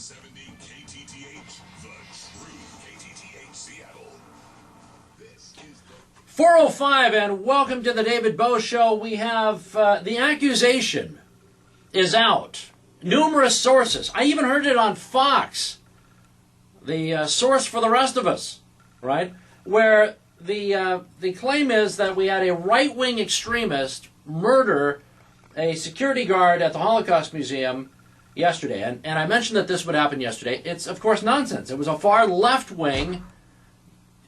970 KTTH, the true KTTH Seattle. This is the 4:05, and welcome to the David Boze Show. We have the accusation is out. Numerous sources. I even heard it on Fox, the source for the rest of us, right? Where the claim is that we had a right-wing extremist murder a security guard at the Holocaust Museum yesterday. And I mentioned that this would happen yesterday. It's, of course, nonsense. It was a far left-wing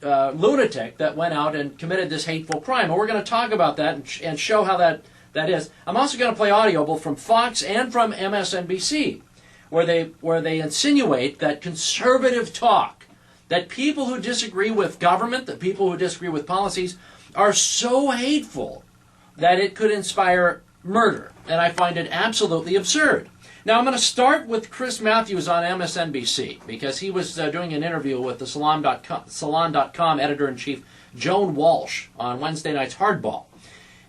lunatic that went out and committed this hateful crime. And we're going to talk about that and show how that is. I'm also going to play audio both from Fox and from MSNBC, where they insinuate that conservative talk, that people who disagree with government, that people who disagree with policies, are so hateful that it could inspire murder. And I find it absolutely absurd. Now, I'm going to start with Chris Matthews on MSNBC, because he was doing an interview with the Salon.com editor-in-chief, Joan Walsh, on Wednesday night's Hardball.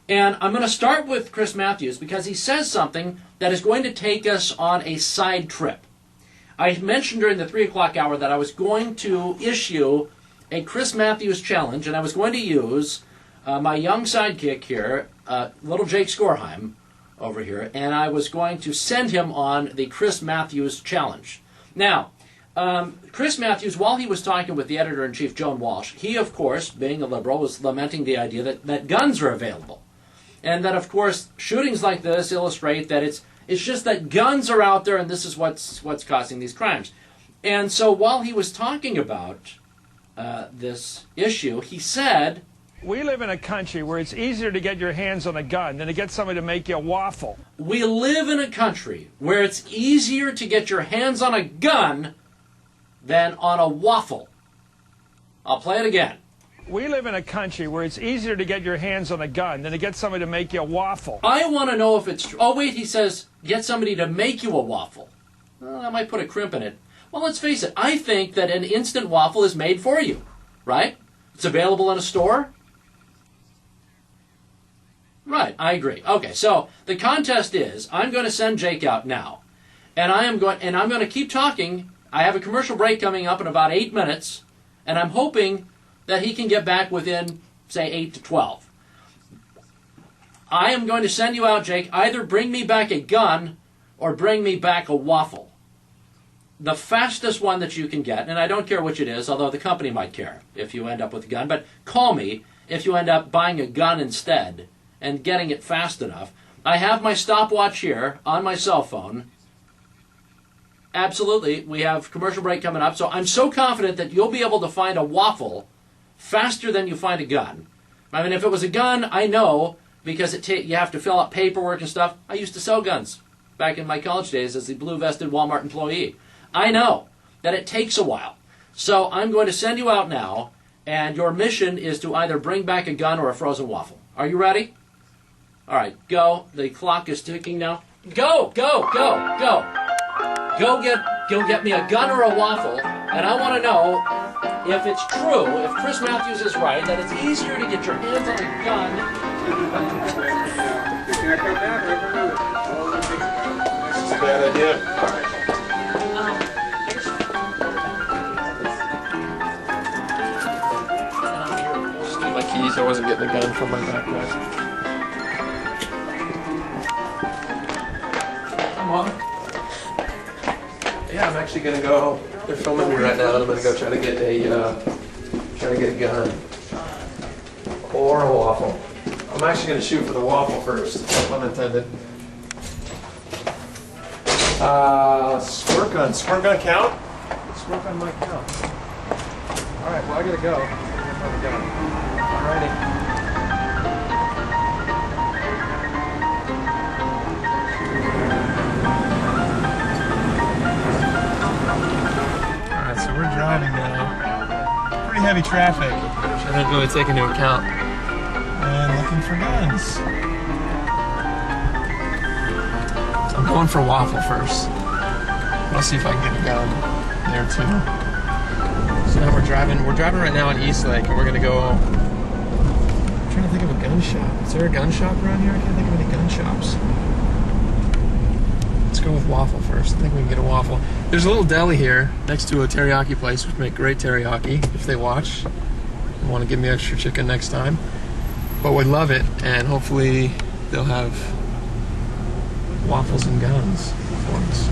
And I'm going to start with Chris Matthews because he says something that is going to take us on a side trip. I mentioned during the 3 o'clock hour that I was going to issue a Chris Matthews challenge, and I was going to use my young sidekick here, little Jake Skorheim, over here, and I was going to send him on the Chris Matthews challenge. Now, Chris Matthews, while he was talking with the editor-in-chief, Joan Walsh, he, of course, being a liberal, was lamenting the idea that guns are available. And that, of course, shootings like this illustrate that it's just that guns are out there and this is what's causing these crimes. And so while he was talking about this issue, he said, we live in a country where it's easier to get your hands on a gun than to get somebody to make you a waffle. We live in a country where it's easier to get your hands on a gun than on a waffle. I'll play it again. We live in a country where it's easier to get your hands on a gun than to get somebody to make you a waffle. I want to know if it's true. Oh, wait, he says, get somebody to make you a waffle. Well, I might put a crimp in it. Well, let's face it. I think that an instant waffle is made for you, right? It's available in a store. Right, I agree. Okay, so the contest is, I'm going to send Jake out now, and I'm going to keep talking. I have a commercial break coming up in about 8 minutes, and I'm hoping that he can get back within, say, 8 to 12. I am going to send you out, Jake. Either bring me back a gun or bring me back a waffle. The fastest one that you can get, and I don't care which it is, although the company might care if you end up with a gun, but call me if you end up buying a gun instead and getting it fast enough. I have my stopwatch here on my cell phone. Absolutely, we have commercial break coming up, so I'm so confident that you'll be able to find a waffle faster than you find a gun. I mean, if it was a gun, I know, because you have to fill out paperwork and stuff. I used to sell guns back in my college days as the blue-vested Walmart employee. I know that it takes a while. So I'm going to send you out now, and your mission is to either bring back a gun or a frozen waffle. Are you ready? All right, go. The clock is ticking now. Go, go, go, go. Go get me a gun or a waffle, and I want to know if it's true, if Chris Matthews is right, that it's easier to get your hands on a gun. That's a bad idea. Just need my keys. I wasn't getting a gun from my backpack. Yeah, I'm actually gonna go. They're filming me right now, and I'm gonna go try to get a gun or a waffle. I'm actually gonna shoot for the waffle first. No pun intended. Squirt gun. Squirt gun count? Squirt gun might count. All right. Well, I gotta go. I'm gonna find a gun. Alrighty. So we're driving now. Pretty heavy traffic. Which I didn't really take into account. And looking for guns. I'm going for waffle first. I'll see if I can get a gun there too. So now we're driving right now on East Lake, and we're gonna go. I'm trying to think of a gun shop. Is there a gun shop around here? I can't think of any gun shops. go with waffle first. I think we can get a waffle. There's a little deli here next to a teriyaki place, which make great teriyaki if they watch. They want to give me extra chicken next time. But would love it, and hopefully they'll have waffles and guns for us.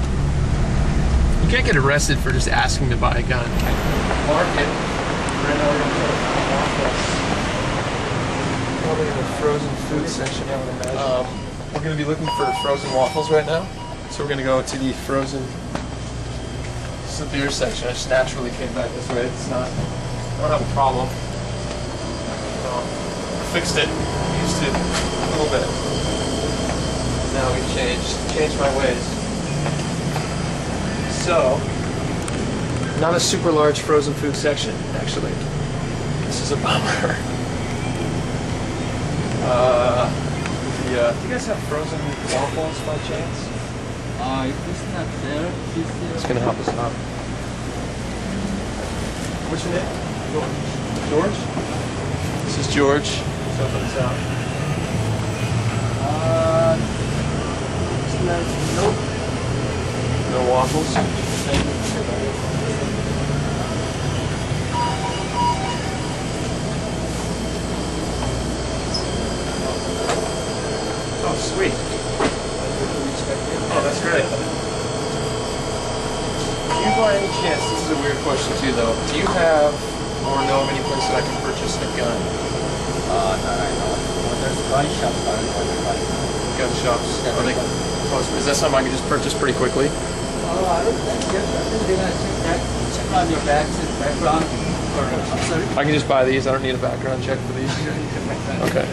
You can't get arrested for just asking to buy a gun. Market. Right now we're going to put waffles. Probably in the frozen food section, I would imagine. We're going to be looking for frozen waffles right now. So we're going to go to the frozen beer section. I just naturally came back this way. It's not, I don't have a problem. Fixed it. Used it a little bit. Now we've changed my ways. So, not a super large frozen food section, actually. This is a bummer. Do you guys have frozen waffles by chance? If it's not there, It's gonna help us out. What's your name? George. This is George. Let's open this out. nope. No waffles. Oh, sweet. Oh, that's great. Do you by any chance, this is a weird question too though, do you have or know of any place that I can purchase a gun? Not right now. There's gun shops around the Gun shops? Are they close? Is that something I can just purchase pretty quickly? I don't think yes. I think they're gonna check on your background. I'm sorry. I can just buy these. I don't need a background check for these. Okay.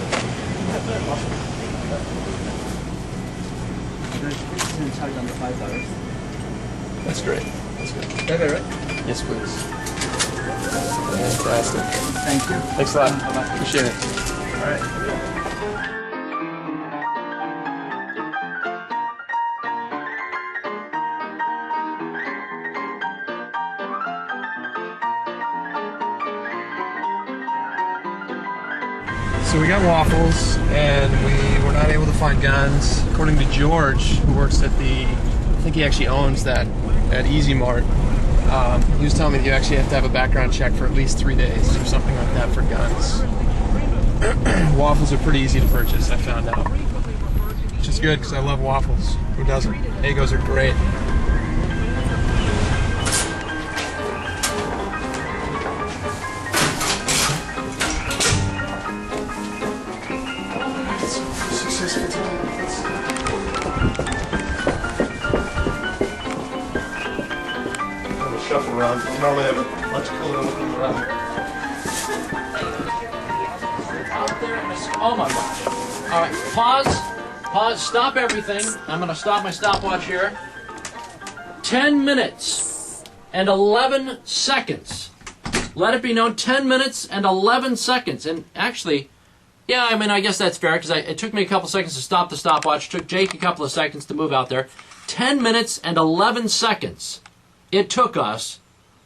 It's in charge on the $5. That's great. That's good. Okay, right? Yes, please. Fantastic. Thank you. Thanks a lot. Bye-bye. Appreciate it. All right. So we got waffles, and we were not able to find guns. According to George, who works at I think he actually owns that at Easy Mart, he was telling me that you actually have to have a background check for at least 3 days or something like that for guns. Waffles are pretty easy to purchase, I found out. Which is good, because I love waffles. Who doesn't? Egos are great. Shuffle around. You normally have a much cooler looking around. Out there in this, oh my gosh. All right, pause, stop everything. I'm going to stop my stopwatch here. 10 minutes and 11 seconds. Let it be known, 10 minutes and 11 seconds. And actually, yeah, I mean, I guess that's fair because it took me a couple seconds to stop the stopwatch. It took Jake a couple of seconds to move out there. 10 minutes and 11 seconds it took us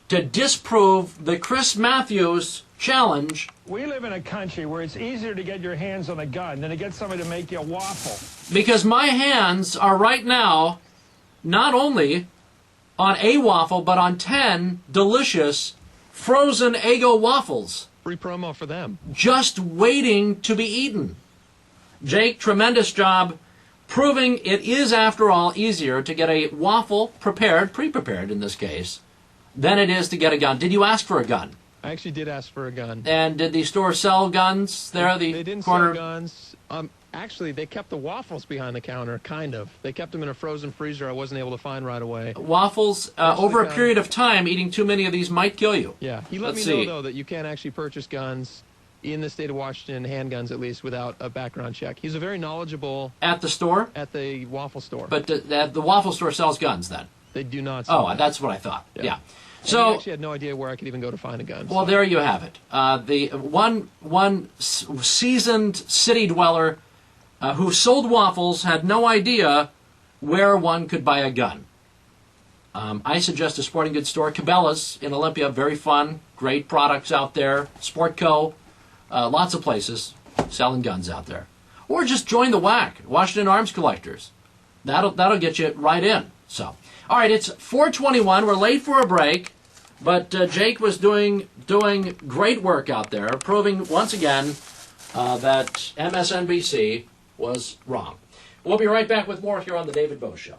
to disprove the Chris Matthews challenge. We live in a country where it's easier to get your hands on a gun than to get somebody to make you a waffle. Because my hands are right now not only on a waffle, but on 10 delicious frozen Eggo waffles. Free promo for them. Just waiting to be eaten. Jake, tremendous job proving it is, after all, easier to get a waffle prepared, pre-prepared in this case, than it is to get a gun. Did you ask for a gun? I actually did ask for a gun. And did the store sell guns there? They didn't sell guns. Actually, they kept the waffles behind the counter, kind of. They kept them in a frozen freezer I wasn't able to find right away. Waffles, over a period of time, eating too many of these might kill you. Yeah, he let me know, though, that you can't actually purchase guns in the state of Washington, handguns at least, without a background check. He's a very knowledgeable... At the store? At the waffle store. But the waffle store sells guns, then? They do not sell guns. That's what I thought. Yeah. So I actually had no idea where I could even go to find a gun. Well, there you have it. The one seasoned city dweller who sold waffles had no idea where one could buy a gun. I suggest a sporting goods store. Cabela's in Olympia, very fun, great products out there. Sportco, lots of places selling guns out there. Or just join the WAC, Washington Arms Collectors. That'll get you right in. So, all right, it's 4:21. We're late for a break, but Jake was doing great work out there, proving once again that MSNBC was wrong. We'll be right back with more here on the David Boze Show.